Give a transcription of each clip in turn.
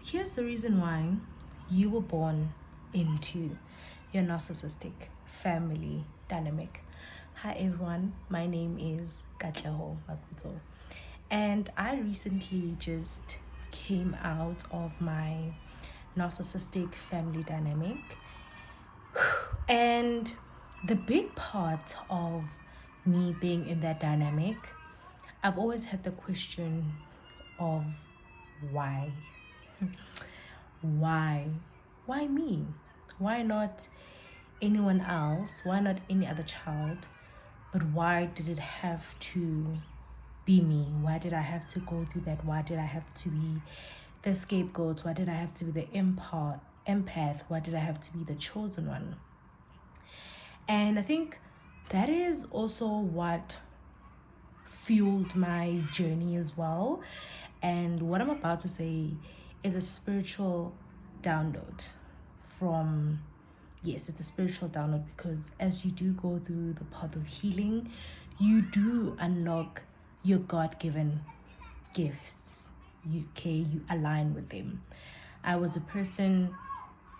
Here's the reason why you were born into your narcissistic family dynamic. Hi everyone, my name is Katleho Makuto, and I recently just came out of my narcissistic family dynamic. And the big part of me being in that dynamic, I've always had the question of why. Why? Why me? Why not anyone else? Why not any other child? But why did it have to be me? Why did I have to go through that? Why did I have to be the scapegoat? Why did I have to be the empath? Why did I have to be the chosen one? And I think that is also what fueled my journey as well. And what I'm about to say is a spiritual download from, yes, it's a spiritual download, because as you do go through the path of healing, you do unlock your God-given gifts. You align with them. I was a person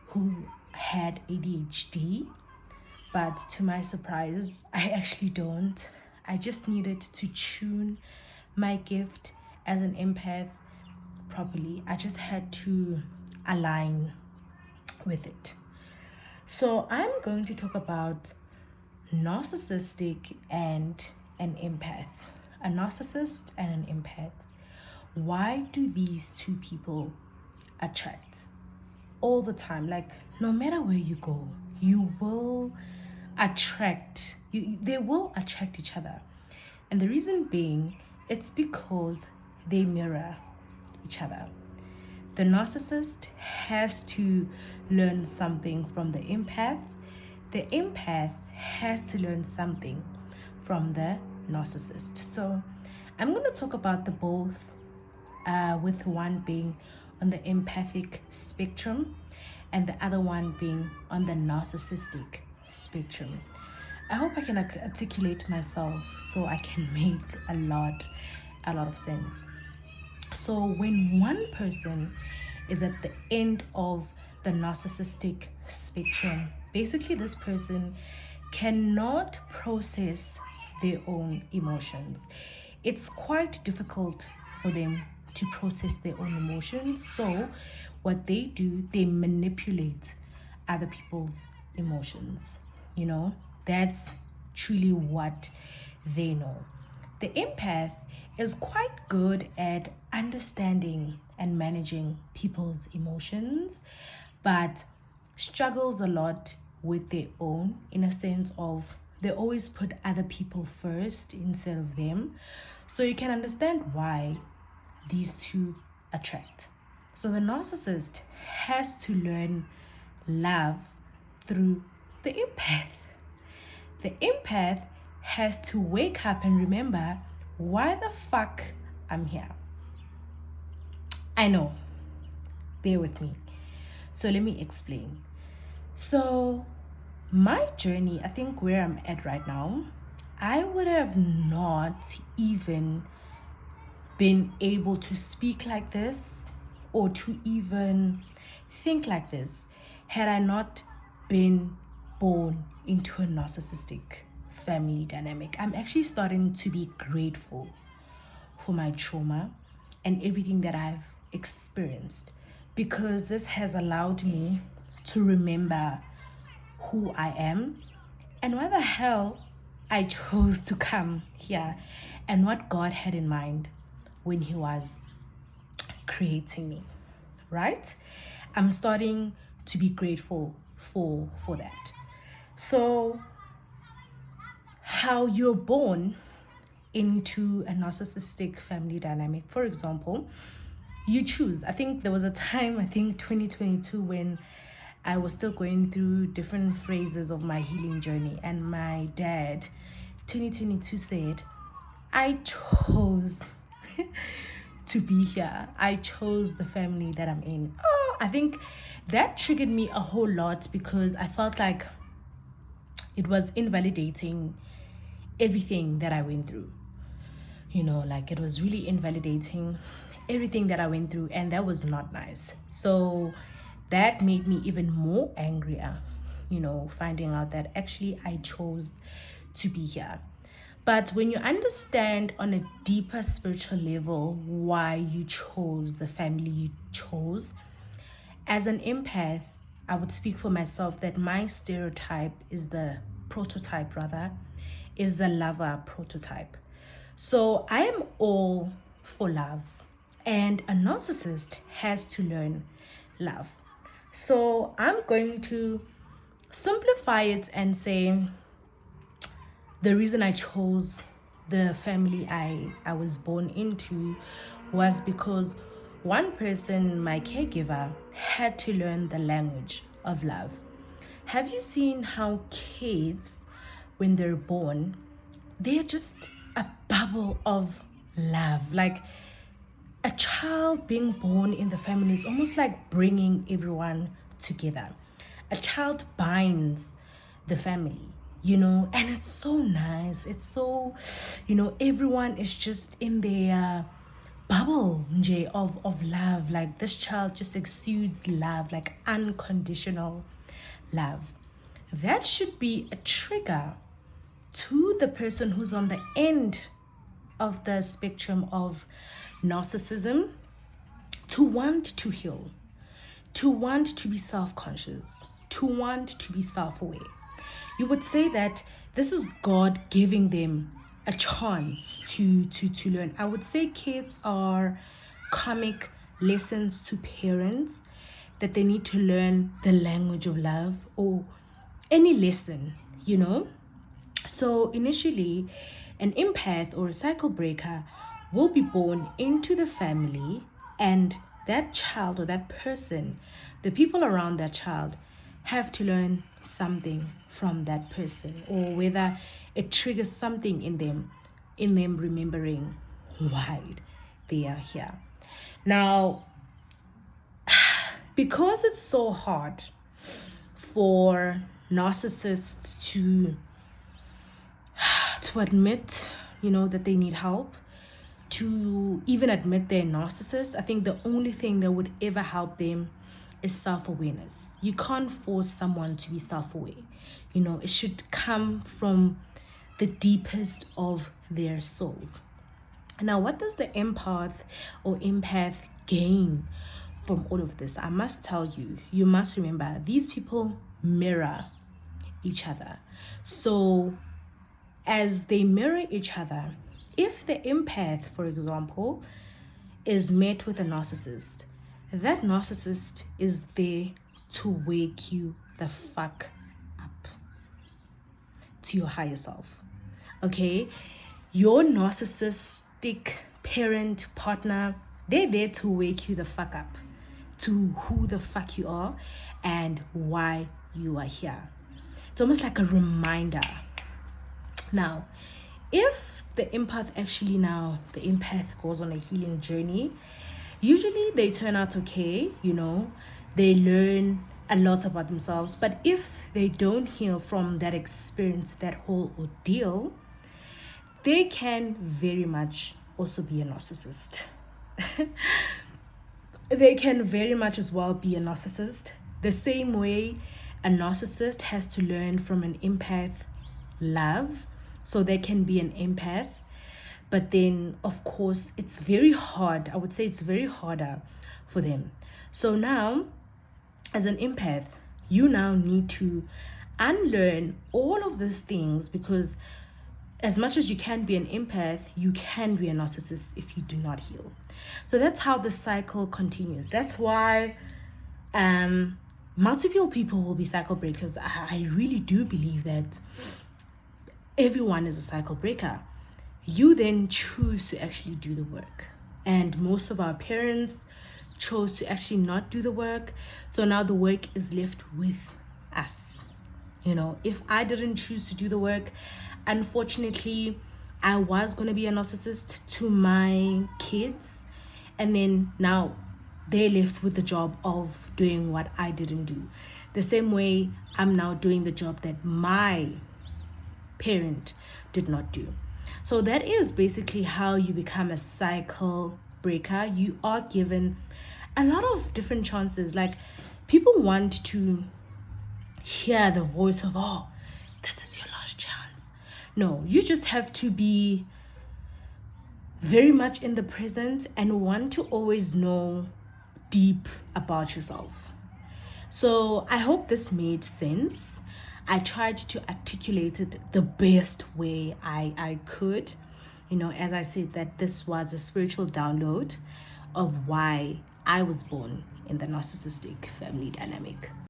who had ADHD, but to my surprise, I actually don't. I just needed to tune my gift as an empath properly. I just had to align with it. So I'm going to talk about narcissistic and an empath. A narcissist and an empath. Why do these two people attract all the time? Like, no matter where you go, you will attract, they will attract each other. And the reason being, it's because they mirror each other. The narcissist has to learn something from the empath. The empath has to learn something from the narcissist. So I'm going to talk about the both, with one being on the empathic spectrum and the other one being on the narcissistic spectrum. I hope I can articulate myself so I can make a lot of sense. So when one person is at the end of the narcissistic spectrum, basically this person cannot process their own emotions. It's quite difficult for them to process their own emotions. So what they do, they manipulate other people's emotions. That's truly what they know. The empath is quite good at understanding and managing people's emotions, but struggles a lot with their own, in a sense of they always put other people first instead of them. So you can understand why these two attract. So the narcissist has to learn love through the empath. The empath has to wake up and remember why the fuck I'm here. I know. Bear with me. So let me explain. So my journey, I think where I'm at right now, I would have not even been able to speak like this or to even think like this had I not been born into a narcissistic family dynamic. I'm actually starting to be grateful for my trauma and everything that I've experienced, because this has allowed me to remember who I am and why the hell I chose to come here and what God had in mind when He was creating me, right? I'm starting to be grateful for that. So how you're born into a narcissistic family dynamic, for example, you choose. I think there was a time, 2022, when I was still going through different phases of my healing journey, and my dad 2022 said, I chose to be here. I chose the family that I'm in. I think that triggered me a whole lot, because I felt like it was invalidating everything that I went through. Like, it was really invalidating everything that I went through, and that was not nice. So that made me even more angrier, finding out that actually I chose to be here. But when you understand on a deeper spiritual level why you chose the family you chose, as an empath, I would speak for myself that my stereotype is the prototype, rather, is the lover prototype. So I am all for love, and a narcissist has to learn love. So I'm going to simplify it and say the reason I chose the family I was born into was because one person, my caregiver, had to learn the language of love. Have you seen how kids, when they're born, they're just a bubble of love? Like a child being born in the family is almost like bringing everyone together. A child binds the family, and it's so nice. It's so, everyone is just in their bubble of love. Like this child just exudes love, like unconditional love. That should be a trigger to the person who's on the end of the spectrum of narcissism to want to heal, to want to be self-conscious, to want to be self-aware. You would say that this is God giving them a chance to learn. I would say kids are comic lessons to parents, that they need to learn the language of love or any lesson, So initially, an empath or a cycle breaker will be born into the family, and that child or that person, the people around that child, have to learn something from that person, or whether it triggers something in them remembering why they are here. Now, because it's so hard for narcissists to admit, that they need help, to even admit they're narcissists, I think the only thing that would ever help them is self-awareness. You can't force someone to be self-aware. It should come from the deepest of their souls. Now, what does the empath or empath gain from all of this? I must tell you, you must remember, these people mirror each other. So as they mirror each other, if the empath, for example, is met with a narcissist, that narcissist is there to wake you the fuck up to your higher self. Okay? Your narcissistic parent, partner, they're there to wake you the fuck up to who the fuck you are and why you are here. It's almost like a reminder. Now, if the empath goes on a healing journey, usually they turn out okay, they learn a lot about themselves. But if they don't heal from that experience, that whole ordeal, they can very much also be a narcissist. They can very much as well be a narcissist. The same way a narcissist has to learn from an empath love, so they can be an empath. But then, of course, it's very hard. I would say it's very harder for them. So now, as an empath, you now need to unlearn all of these things, because as much as you can be an empath, you can be a narcissist if you do not heal. So that's how the cycle continues. That's why multiple people will be cycle breakers. I really do believe that everyone is a cycle breaker. You then choose to actually do the work. And most of our parents chose to actually not do the work. So now the work is left with us. If I didn't choose to do the work, unfortunately, I was going to be a narcissist to my kids. And then now they're left with the job of doing what I didn't do. The same way I'm now doing the job that my parent did not do. So that is basically how you become a cycle breaker, you are given a lot of different chances. Like, people want to hear the voice of, oh, this is your last chance. No, you just have to be very much in the present and want to always know deep about yourself. So I hope this made sense. I tried to articulate it the best way I could. As I said, that this was a spiritual download of why I was born in the narcissistic family dynamic.